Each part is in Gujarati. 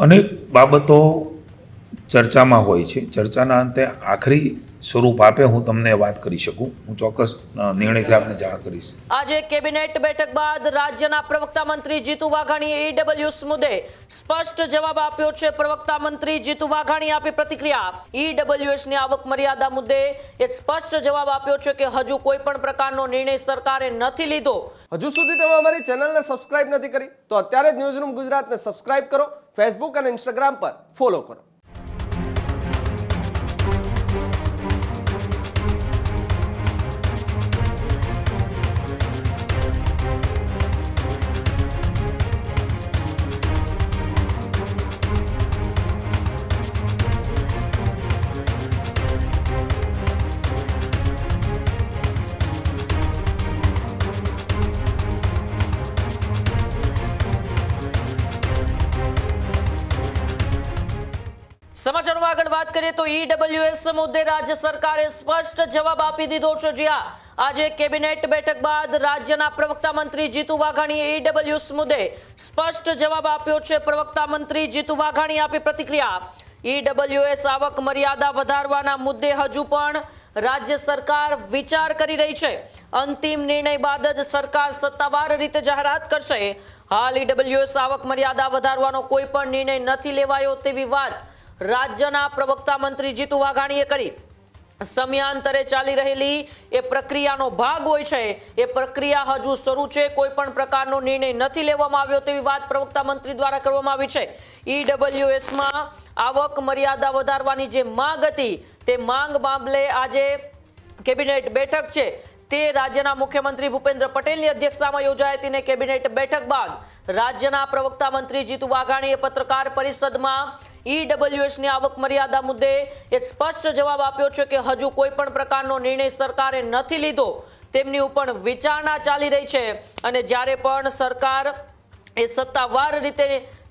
અનેક બાબતો ચર્ચામાં હોય છે. ચર્ચાના અંતે આખરી સ્વરૂપ આપે હું તમને વાત કરી શકું. હું ચોક્કસ નિર્ણયથી આપને જાણ કરીશ. આજે કેબિનેટ બેઠક બાદ રાજ્યના પ્રવક્તા મંત્રી જીતુ વાઘાણીએ ઈડબ્લ્યુએસ મુદ્દે સ્પષ્ટ જવાબ આપ્યો છે. પ્રવક્તા મંત્રી જીતુ વાઘાણીએ આપી પ્રતિક્રિયા. ઈડબ્લ્યુએસની આવક મર્યાદા મુદ્દે એ સ્પષ્ટ જવાબ આપ્યો છે કે હજુ કોઈ પણ પ્રકારનો નિર્ણય સરકારે નથી લીધો. હજુ સુધી તમે અમારી ચેનલને સબસ્ક્રાઇબ નથી કરી તો અત્યારે જ ન્યૂઝરૂમ ગુજરાતને સબસ્ક્રાઇબ કરો, ફેસબુક અને ઇન્સ્ટાગ્રામ પર ફોલો કરો. સમાચારમાં આગળ વાત કરીએ તો ઈડબ્લ્યુએસ મુદ્દે રાજ્ય સરકારે સ્પષ્ટ જવાબ આપી દીધો છે. જ્યાં આજે કેબિનેટ બેઠક બાદ રાજ્યના પ્રવક્તા મંત્રી જીતુ વાઘાણીએ ઈડબ્લ્યુએસ મુદ્દે સ્પષ્ટ જવાબ આપ્યો છે. પ્રવક્તા મંત્રી જીતુ વાઘાણીએ આપી પ્રતિક્રિયા. ઈડબ્લ્યુએસ આવક મર્યાદા વધારવાના મુદ્દે હજુ પણ રાજ્ય સરકાર વિચાર કરી રહી છે. અંતિમ નિર્ણય બાદ જ સરકાર સત્તાવાર રીતે જાહેરાત કરશે. હાલ ઈડબ્લ્યુએસ આવક મર્યાદા વધારવાનો કોઈ પણ નિર્ણય નથી લેવાયો તેવી વાત રાજ્યના પ્રવક્તા મંત્રી જીતુ વાઘાણીએ કરી. સમયાંતરે ચાલી રહેલી એ પ્રક્રિયાનો ભાગ હોય છે. એ પ્રક્રિયા હજુ શરૂ છે. કોઈ પણ પ્રકારનો નિર્ણય નથી લેવામાં આવ્યો તેવી વાત પ્રવક્તા મંત્રી દ્વારા કરવામાં આવી છે. ઈડબ્લ્યુએસમાં આવક મર્યાદા વધારવાની જે માંગ હતી તે માંગ મામલે આજે કેબિનેટ બેઠક છે તે રાજ્યના મુખ્યમંત્રી ભૂપેન્દ્ર પટેલની અધ્યક્ષતામાં યોજાઈ હતી. કેબિનેટ બેઠક બાદ રાજ્યના પ્રવક્તા મંત્રી જીતુ વાઘાણીએ પત્રકાર પરિષદમાં ઈડબ્લ્યુએસની આવક મર્યાદા મુદ્દે એ સ્પષ્ટ જવાબ આપ્યો છે કે હજુ કોઈ પણ પ્રકારનો નિર્ણય સરકારે નથી લીધો. તેમની ઉપર વિચારણા ચાલી રહી છે અને જ્યારે પણ સરકાર એ સત્તાવાર રીતે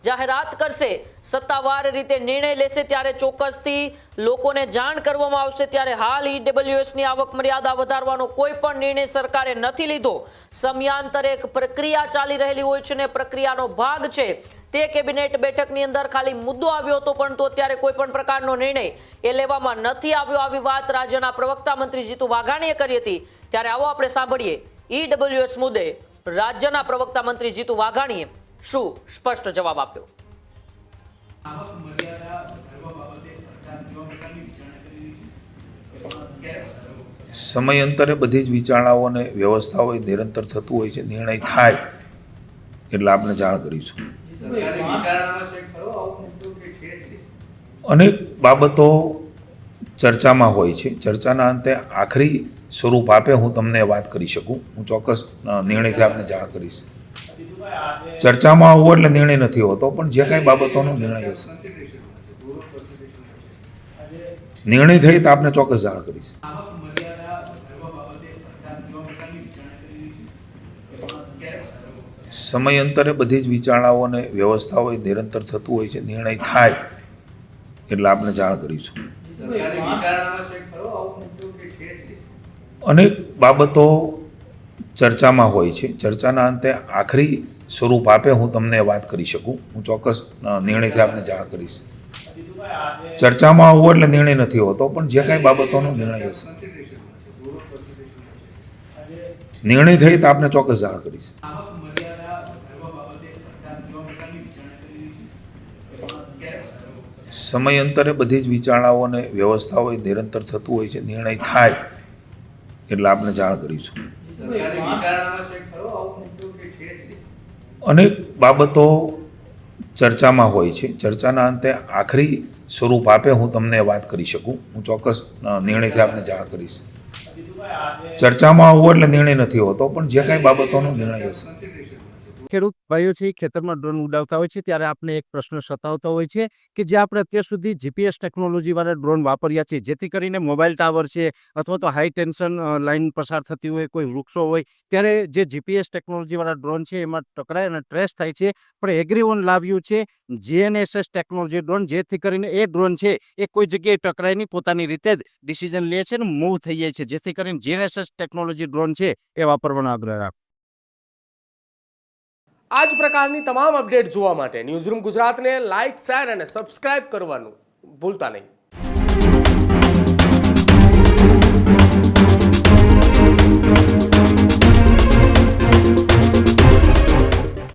જાહેરાત કરશે, સત્તાવાર રીતે નિર્ણય લેશે ત્યારે ચોક્કસથી લોકોને જાણ કરવામાં આવશે. ત્યારે હાલ ઈડબ્લ્યુએસની આવક મર્યાદા વધારવાનો કોઈ પણ નિર્ણય સરકારે નથી લીધો. સમયાંતરે એક પ્રક્રિયા ચાલી રહેલી હોય છે ને પ્રક્રિયાનો ભાગ છે તે કેબિનેટ બેઠકની અંદર ખાલી મુદ્દો આવ્યો હતો પરંતુ અત્યારે કોઈ પણ પ્રકારનો નિર્ણય એ લેવામાં નથી આવ્યો. આવી વાત રાજ્યના પ્રવક્તા મંત્રી જીતુ વાઘાણીએ કરી હતી. ત્યારે આવો આપણે સાંભળીએ ઈડબ્લ્યુએસ મુદ્દે રાજ્યના પ્રવક્તા મંત્રી જીતુ વાઘાણીએ શું સ્પષ્ટ જવાબ આપ્યો. સમયાંતરે બધી જ વિચારણાઓ અને વ્યવસ્થાઓ નિરંતર થતું હોય છે. નિર્ણય થાય એટલે આપણે જાણ કરીશું. અનેક બાબતો ચર્ચામાં હોય છે. ચર્ચાના અંતે આખરી સ્વરૂપ આપે હું તમને વાત કરી શકું. હું ચોક્કસ નિર્ણયથી આપને જાણ કરીશ. ચર્ચામાં આવવું એટલે નિર્ણય નથી હોતો પણ જે કાંઈ બાબતોનો નિર્ણય હશે નિર્ણય થઈ તો આપને ચોક્કસ જાણ કરીશ. સમયાંતરે બધી જ વિચારણાઓ અને વ્યવસ્થાઓ નિરંતર થતું હોય છે. નિર્ણય થાય એટલે આપણે જાણ કરીશું. અનેક બાબતો ચર્ચામાં હોય છે. ચર્ચાના અંતે આખરી સ્વરૂપ આપે હું તમને વાત કરી શકું. હું ચોક્કસ નિર્ણયથી આપને જાણ કરીશ. ચર્ચામાં આવવું એટલે નિર્ણય નથી હોતો પણ જે કાંઈ બાબતોનો નિર્ણય હશે નિર્ણય થઈ તો આપને ચોક્કસ જાણ કરીશ. સમયાંતરે બધી જ વિચારણાઓ અને વ્યવસ્થાઓ નિરંતર થતું હોય છે. નિર્ણય થાય એટલે આપણે જાણ કરીશું. અનેક બાબતો ચર્ચામાં હોય છે. ચર્ચાના અંતે આખરી સ્વરૂપ આપે હું તમને વાત કરી શકું. હું ચોક્કસ નિર્ણયથી આપને જાણ કરીશ. ચર્ચામાં આવવું એટલે નિર્ણય નથી હોતો પણ જે કાંઈ બાબતોનો નિર્ણય હશે. ખેડૂત ભાઈઓ છે ખેતરમાં ડ્રોન ઉડાવતા હોય છે ત્યારે આપણે એક પ્રશ્ન સતાવતો હોય છે કે જે આપણે અત્યાર સુધી જીપીએસ ટેકનોલોજી વાળા ડ્રોન વાપર્યા છે જેથી કરીને મોબાઈલ ટાવર છે અથવા તો હાઈ ટેન્શન લાઇન પસાર થતી હોય, કોઈ વૃક્ષો હોય ત્યારે જે જીપીએસ ટેકનોલોજી વાળા ડ્રોન છે એમાં ટકરાય અને ટ્રેસ થાય છે. પણ એગ્રીવન લાવ્યું છે જીએનએસએસ ટેકનોલોજી ડ્રોન જેથી કરીને એ ડ્રોન છે એ કોઈ જગ્યાએ ટકરાય નહીં, પોતાની રીતે જ ડિસિઝન લે છે ને મૂવ થઈ જાય છે. જેથી કરીને જીએનએસએસ ટેકનોલોજી ડ્રોન છે એ વાપરવાનો આગ્રહ રાખો. આ જ પ્રકારની તમામ અપડેટ જોવા માટે ન્યૂઝરૂમ ગુજરાતને લાઇક, શેર અને સબસ્ક્રાઇબ કરવાનું ભૂલતા નહીં.